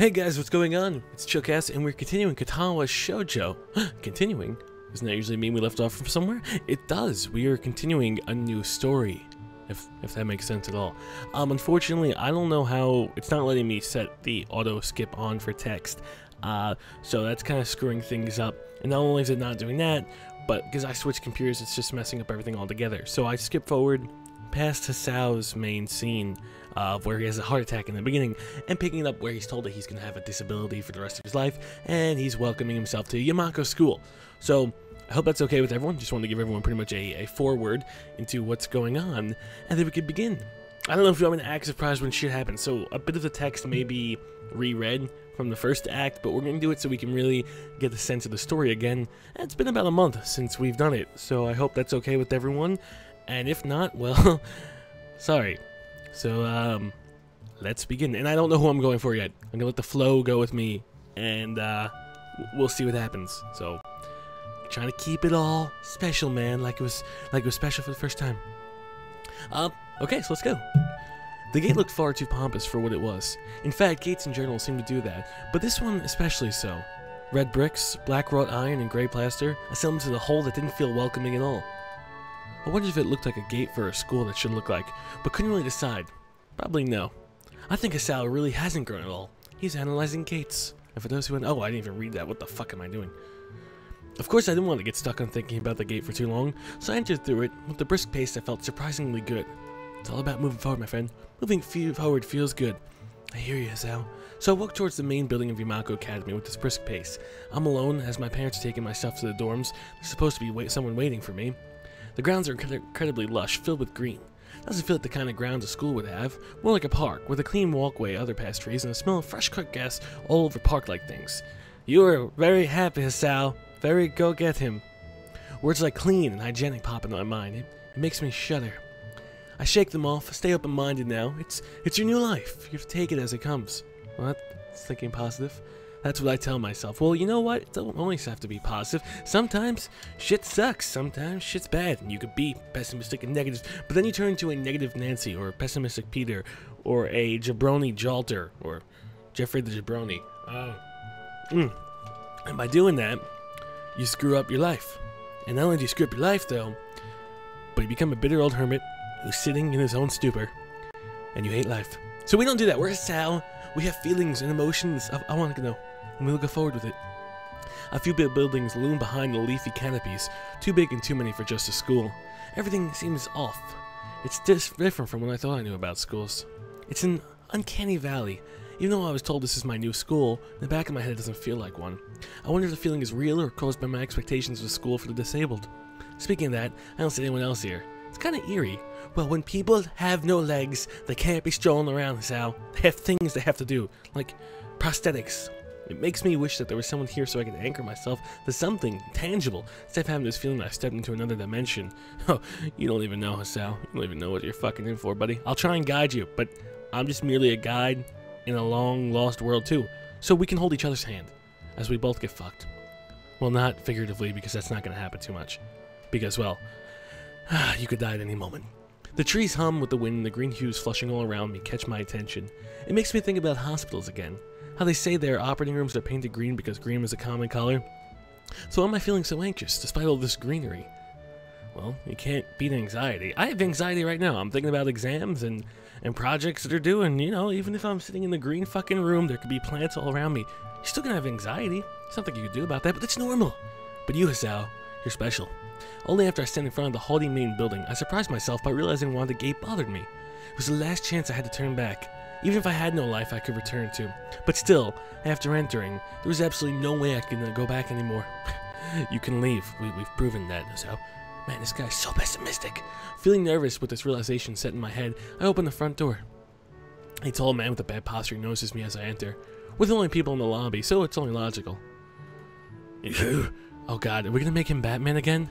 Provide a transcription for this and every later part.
Hey guys, what's going on? It's Chillcast, and we're continuing Katawa Shoujo. Continuing? Doesn't that usually mean we left off from somewhere? It does. We are continuing a new story, if that makes sense at all. Unfortunately, I don't know how. It's not letting me set the auto skip on for text, so that's kind of screwing things up. And not only is it not doing that, but because I switched computers, it's just messing up everything altogether. So I skip forward past Hisao's main scene where he has a heart attack in the beginning, and picking it up where he's told that he's going to have a disability for the rest of his life, and he's welcoming himself to Yamaku School. So I hope that's okay with everyone. Just wanted to give everyone pretty much a foreword into what's going on, and then we could begin. I don't know if you want me to act surprised when shit happens, so a bit of the text may be reread from the first act, but we're going to do it so we can really get the sense of the story again. And it's been about a month since we've done it, so I hope that's okay with everyone. And if not, well, sorry. So, let's begin. And I don't know who I'm going for yet. I'm gonna let the flow go with me, and we'll see what happens. So, trying to keep it all special, man, like it was special for the first time. Okay, so let's go. The gate looked far too pompous for what it was. In fact, gates in general seem to do that, but this one especially so. Red bricks, black wrought iron, and gray plaster assembled to the whole that didn't feel welcoming at all. I wondered if it looked like a gate for a school that should look like, but couldn't really decide. Probably no. I think Hisao really hasn't grown at all. He's analyzing gates. And for those who went, oh, I didn't even read that. What the fuck am I doing? Of course, I didn't want to get stuck on thinking about the gate for too long, so I entered through it with the brisk pace that felt surprisingly good. It's all about moving forward, my friend. Moving forward feels good. I hear you, Hisao. So I walked towards the main building of Yamaku Academy with this brisk pace. I'm alone, as my parents are taking my stuff to the dorms. There's supposed to be someone waiting for me. The grounds are incredibly lush, filled with green. Doesn't feel like the kind of grounds a school would have, more like a park, with a clean walkway, other past trees, and a smell of fresh cut gas all over park-like things. You are very happy, Hisao. Very go get him. Words like clean and hygienic pop into my mind. It makes me shudder. I shake them off, stay open-minded now. It's your new life. You have to take it as it comes. Well, that's thinking positive. That's what I tell myself. Well, you know what? It doesn't always have to be positive. Sometimes shit sucks. Sometimes shit's bad. And you could be pessimistic and negative, but then you turn into a negative Nancy, or a pessimistic Peter, or a jabroni Jalter, or Jeffrey the Jabroni. And by doing that, you screw up your life. And not only do you screw up your life, though, but you become a bitter old hermit who's sitting in his own stupor, and you hate life. So we don't do that. We're Hisao. We have feelings and emotions. I want to know. And we look forward with it. A few big buildings loom behind the leafy canopies, too big and too many for just a school. Everything seems off. It's different from what I thought I knew about schools. It's an uncanny valley. Even though I was told this is my new school, in the back of my head it doesn't feel like one. I wonder if the feeling is real or caused by my expectations of a school for the disabled. Speaking of that, I don't see anyone else here. It's kind of eerie. Well, when people have no legs, they can't be strolling around, Hisao. They have things they have to do, like prosthetics. It makes me wish that there was someone here so I could anchor myself to something tangible, instead of having this feeling that I stepped into another dimension. Oh, you don't even know, Hisao. You don't even know what you're fucking in for, buddy. I'll try and guide you, but I'm just merely a guide in a long, lost world, too. So we can hold each other's hand, as we both get fucked. Well, not figuratively, because that's not going to happen too much. Because, well, you could die at any moment. The trees hum with the wind, and the green hues flushing all around me catch my attention. It makes me think about hospitals again. How they say their operating rooms are painted green because green is a common color. So why am I feeling so anxious, despite all this greenery? Well, you can't beat anxiety. I have anxiety right now. I'm thinking about exams and projects that are due, and, you know, even if I'm sitting in the green fucking room, there could be plants all around me. You're still gonna have anxiety. There's nothing you can do about that, but that's normal. But you, Hisao, you're special. Only after I stand in front of the haughty main building, I surprised myself by realizing why the gate bothered me. It was the last chance I had to turn back. Even if I had no life I could return to. But still, after entering, there was absolutely no way I could go back anymore. You can leave. We've proven that, so. Man, this guy's so pessimistic. Feeling nervous with this realization set in my head, I opened the front door. A tall man with a bad posture notices me as I enter. We're the only people in the lobby, so it's only logical. Oh god, are we gonna make him Batman again?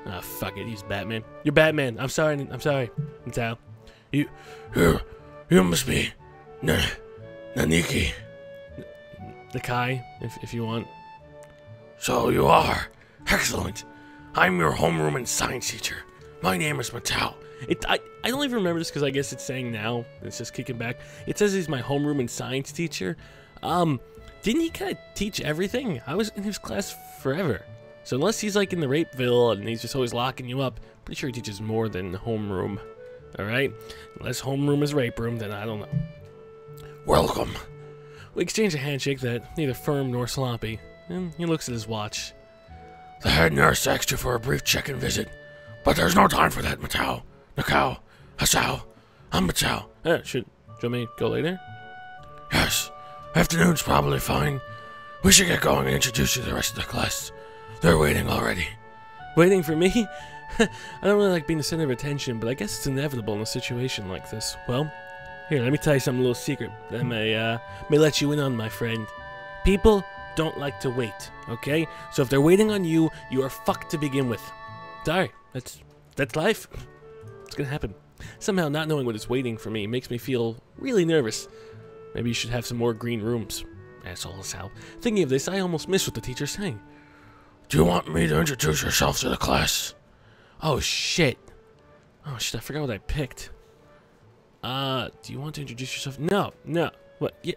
Ah, fuck it, he's Batman. You're Batman. I'm sorry. Hisao. You must be Naniki. Nakai, if you want. So you are. Excellent. I'm your homeroom and science teacher. My name is Matao, I don't even remember this because I guess it's saying now. It's just kicking back. It says he's my homeroom and science teacher. Didn't he kind of teach everything? I was in his class forever. So unless he's like in the rapeville and he's just always locking you up, pretty sure he teaches more than homeroom. Alright? Unless homeroom is rape room, then I don't know. Welcome. We exchange a handshake that neither firm nor sloppy, and he looks at his watch. The head nurse asked you for a brief check-in visit, but there's no time for that, Matao. Nakao. Hisao. I'm Matao. Should you want me to go later? Yes. Afternoon's probably fine. We should get going and introduce you to the rest of the class. They're waiting already. Waiting for me? I don't really like being the center of attention, but I guess it's inevitable in a situation like this. Well, here, let me tell you something, a little secret that may let you in on, my friend. People don't like to wait, okay? So if they're waiting on you, you are fucked to begin with. Sorry, that's life. It's gonna happen. Somehow not knowing what is waiting for me makes me feel really nervous. Maybe you should have some more green rooms. Asshole Sal. Thinking of this, I almost missed what the teacher's saying. Do you want me to introduce yourself to the class? Oh shit. Oh shit, I forgot what I picked. Do you want to introduce yourself? No. What? Yeah.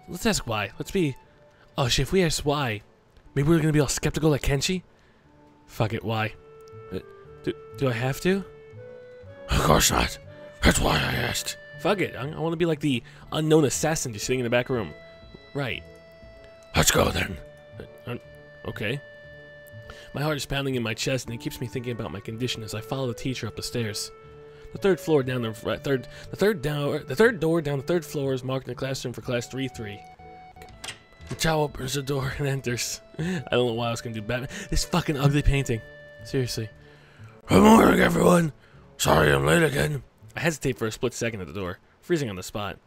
Let's ask why. Let's be... Oh shit, if we ask why, maybe we're gonna be all skeptical like Kenshi? Fuck it, why? Do I have to? Of course not. That's why I asked. Fuck it, I want to be like the unknown assassin just sitting in the back room. Right. Let's go then. Okay. My heart is pounding in my chest and it keeps me thinking about my condition as I follow the teacher up the stairs. The third floor down the third door down the third floor is marked in the classroom for class 3-3. The child opens the door and enters. I don't know why I was gonna do Batman. This fucking ugly painting. Seriously. Good morning, everyone. Sorry I'm late again. I hesitate for a split second at the door, freezing on the spot.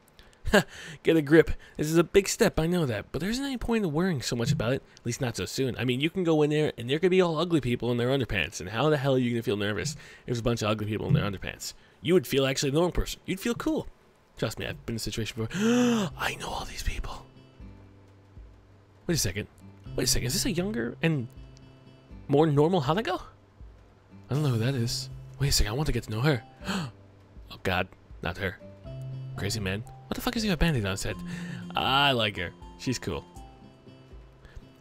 Get a grip. This is a big step, I know that, but there isn't any point in worrying so much about it, at least not so soon. I mean, you can go in there, and there could be all ugly people in their underpants, and how the hell are you going to feel nervous if there's a bunch of ugly people in their underpants? You would feel actually the normal person. You'd feel cool. Trust me, I've been in a situation before. I know all these people. Wait a second. Is this a younger and more normal Hanako? I don't know who that is. Wait a second, I want to get to know her. Oh god, not her. Crazy man. What the fuck is he got a band-aid on his head? I like her. She's cool.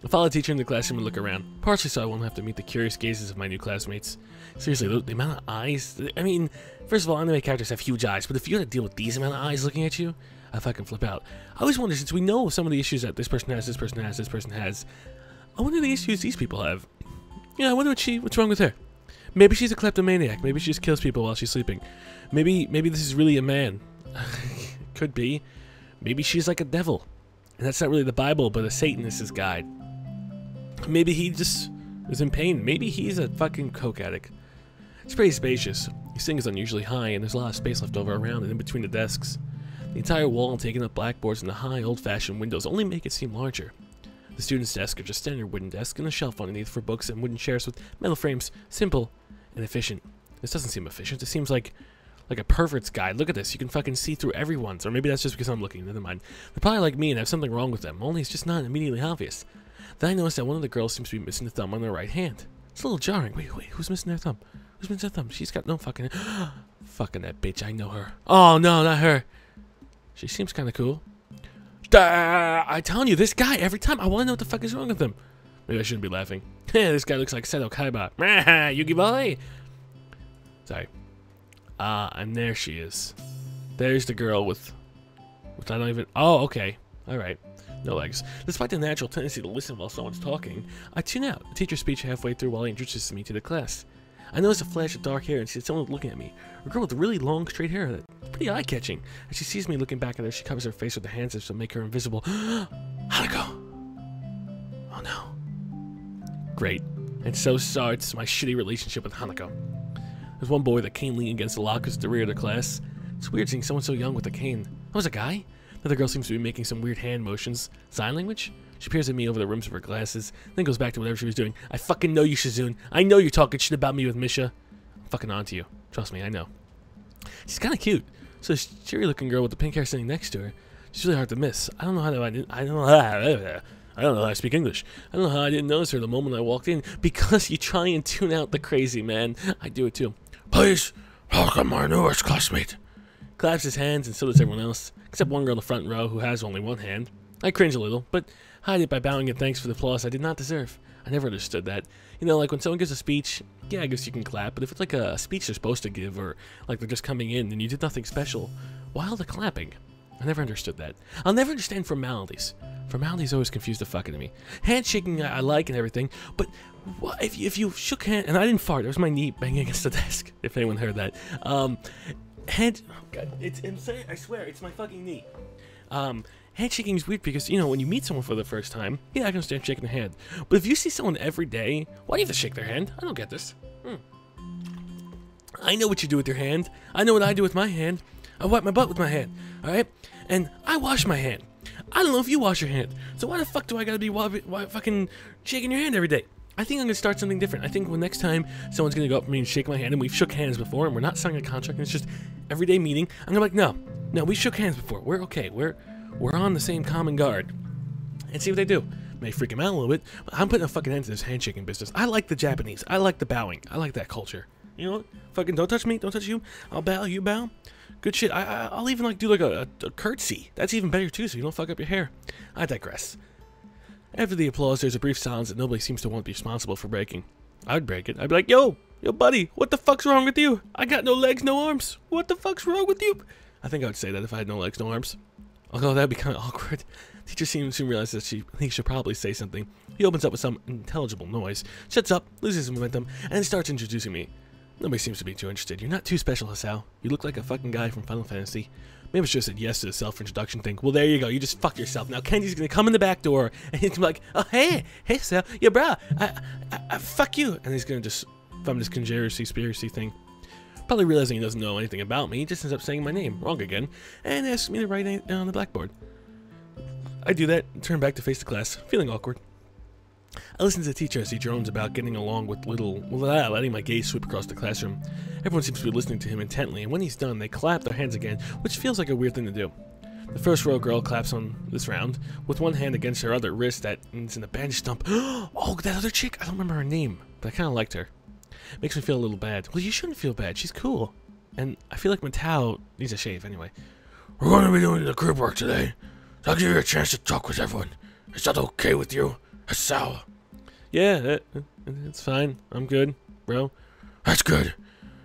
I follow the teacher in the classroom and look around, partially so I won't have to meet the curious gazes of my new classmates. Seriously, the amount of eyes... I mean, first of all, anime characters have huge eyes, but if you had to deal with these amount of eyes looking at you, I fucking flip out. I always wonder, since we know some of the issues that this person has, I wonder the issues these people have. Yeah, I wonder what's wrong with her. Maybe she's a kleptomaniac. Maybe she just kills people while she's sleeping. Maybe this is really a man. Could be. Maybe she's like a devil. And that's not really the Bible, but a Satanist's guide. Maybe he just is in pain. Maybe he's a fucking coke addict. It's pretty spacious. This thing is unusually high, and there's a lot of space left over around and in between the desks. The entire wall and taking up blackboards and the high, old-fashioned windows only make it seem larger. The students' desks are just standard wooden desks and a shelf underneath for books and wooden chairs with metal frames. Simple and efficient. This doesn't seem efficient. It seems like a pervert's guide. Look at this. You can fucking see through everyone's. Or maybe that's just because I'm looking. Never mind. They're probably like me and have something wrong with them. Only it's just not immediately obvious. Then I noticed that one of the girls seems to be missing the thumb on their right hand. It's a little jarring. Wait. Who's missing their thumb? Who's missing their thumb? She's got no fucking... Fucking that bitch. I know her. Oh, no, not her. She seems kind of cool. I'm telling you, this guy, every time, I want to know what the fuck is wrong with him. Maybe I shouldn't be laughing. This guy looks like Seto Kaiba. Yugi boy. Sorry. And there she is. There's the girl with I don't even... Oh, okay. Alright. No legs. Despite the natural tendency to listen while someone's talking, I tune out. The teacher's speech halfway through while he introduces me to the class. I notice a flash of dark hair and see someone looking at me. A girl with really long, straight hair that's pretty eye-catching. As she sees me looking back at her, she covers her face with her hands as to make her invisible. Hanako! Oh no. Great. And so starts my shitty relationship with Hanako. There's one boy that cane leaning against the lockers at the rear of the class. It's weird seeing someone so young with a cane. That was a guy? Another girl seems to be making some weird hand motions. Sign language? She peers at me over the rims of her glasses, then goes back to whatever she was doing. I fucking know you, Shizune. I know you're talking shit about me with Misha. I'm fucking on to you. Trust me, I know. She's kind of cute. So this cheery-looking girl with the pink hair sitting next to her. She's really hard to miss. I don't know how I speak English. I don't know how I didn't notice her the moment I walked in. Because you try and tune out the crazy, man. I do it too. Please Welcome, my newest classmate. Claps his hands, and so does everyone else, except one girl in the front row who has only one hand. I cringe a little, but hide it by bowing in thanks for the applause I did not deserve. I never understood that. You know, like when someone gives a speech, yeah, I guess you can clap, but if it's like a speech they're supposed to give, or like they're just coming in and you did nothing special, why all the clapping? I never understood that. I'll never understand formalities. Formalities always confuse the fuck out of me. Handshaking I like and everything, but if you shook hands, and I didn't fart, it was my knee banging against the desk, if anyone heard that. Oh God, I swear, it's my fucking knee. Handshaking is weird because, you know, when you meet someone for the first time, yeah, I can understand shaking their hand. But if you see someone every day, why do you have to shake their hand? I don't get this. I know what you do with your hand. I know what I do with my hand. I wipe my butt with my hand, alright? And I wash my hand. I don't know if you wash your hand. So why the fuck do I gotta be fucking shaking your hand every day? I think I'm gonna start something different. I think when next time someone's gonna go up to me and shake my hand, and we've shook hands before, and we're not signing a contract, and it's just everyday meeting, I'm gonna be like, no, we shook hands before. We're okay. We're on the same common guard. And see what they do. May freak them out a little bit, but I'm putting a fucking end to this handshaking business. I like the Japanese. I like the bowing. I like that culture. You know what? Fucking don't touch me. Don't touch you. I'll bow. You bow. Good shit. I'll even like do like a curtsy. That's even better too, so you don't fuck up your hair. I digress. After the applause, there's a brief silence that nobody seems to want to be responsible for breaking. I'd break it. I'd be like, yo, buddy, what the fuck's wrong with you? I got no legs, no arms. What the fuck's wrong with you? I think I would say that if I had no legs, no arms. Although that'd be kind of awkward. Teacher soon realizes that he should probably say something. He opens up with some intelligible noise, shuts up, loses his momentum, and then starts introducing me. Nobody seems to be too interested. You're not too special, Hisao. You look like a fucking guy from Final Fantasy. Maybe I should have said yes to the self-introduction thing. Well, there you go. You just fuck yourself. Now Kenji's gonna come in the back door, and he's gonna be like, oh, hey, Hisao, yeah, brah, I fuck you. And he's gonna just, from this conspiracy thing, probably realizing he doesn't know anything about me, he just ends up saying my name wrong again, and asks me to write it on the blackboard. I do that, and turn back to face the class, feeling awkward. I listen to the teacher as he drones about getting along with letting my gaze sweep across the classroom. Everyone seems to be listening to him intently, and when he's done, they clap their hands again, which feels like a weird thing to do. The first row girl claps on this round, with one hand against her other wrist that is in a bench stump. Oh, that other chick! I don't remember her name, but I kind of liked her. Makes me feel a little bad. Well, you shouldn't feel bad. She's cool. And I feel like Matao needs a shave anyway. We're going to be doing the group work today, so I'll give you a chance to talk with everyone. Is that okay with you? Hisao? Yeah, it's fine. I'm good, bro. That's good.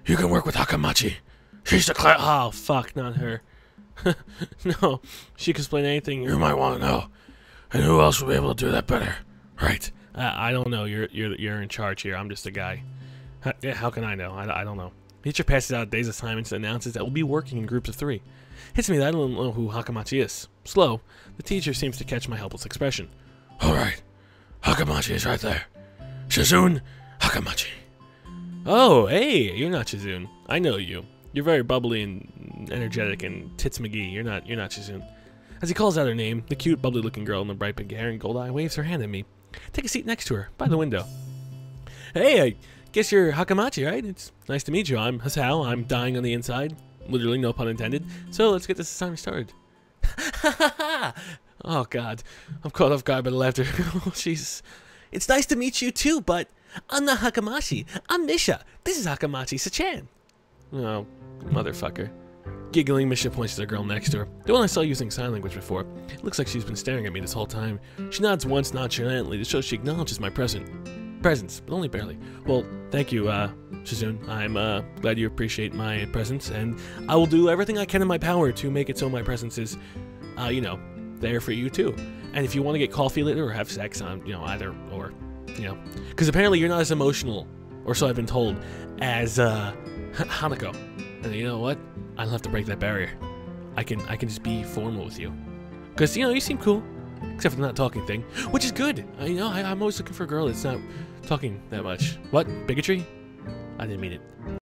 You can work with Hakamachi. She's the class. Oh, fuck, not her. No, she can explain anything you might want to know. And who else will be able to do that better? Right. I don't know. You're in charge here. I'm just a guy. How can I know? I don't know. Teacher passes out days assignments and announces that we'll be working in groups of 3. Hits me that I don't know who Hakamachi is. Slow, the teacher seems to catch my helpless expression. Alright, Hakamachi is right there. Shizune Hakamachi. Oh, hey, you're not Shizune. I know you. You're very bubbly and energetic and Tits McGee. You're not Shizune. As he calls out her name, the cute, bubbly-looking girl in the bright pink hair and gold eye waves her hand at me. Take a seat next to her, by the window. Hey, I guess you're Hakamachi, right? It's nice to meet you. I'm Hisao. I'm dying on the inside. Literally, no pun intended. So let's get this assignment started. Oh, God. I'm caught off guard by the laughter. Oh, Jesus. It's nice to meet you, too, but I'm not Hakamachi. I'm Misha. This is Hakamachi Sachan. Oh, motherfucker. Giggling, Misha points to the girl next to her, the one I saw using sign language before. It looks like she's been staring at me this whole time. She nods once nonchalantly to show she acknowledges my presence, but only barely. Well, thank you, Shizune. I'm glad you appreciate my presence, and I will do everything I can in my power to make it so my presence is, you know, there for you too. And if you want to get coffee later or have sex, you know, either or, you know, because apparently you're not as emotional, or so I've been told, as Hanako. And you know what? I don't have to break that barrier. I can just be formal with you, because you know you seem cool, except for the not talking thing, which is good. You know, I'm always looking for a girl that's not talking that much. What? Bigotry? I didn't mean it.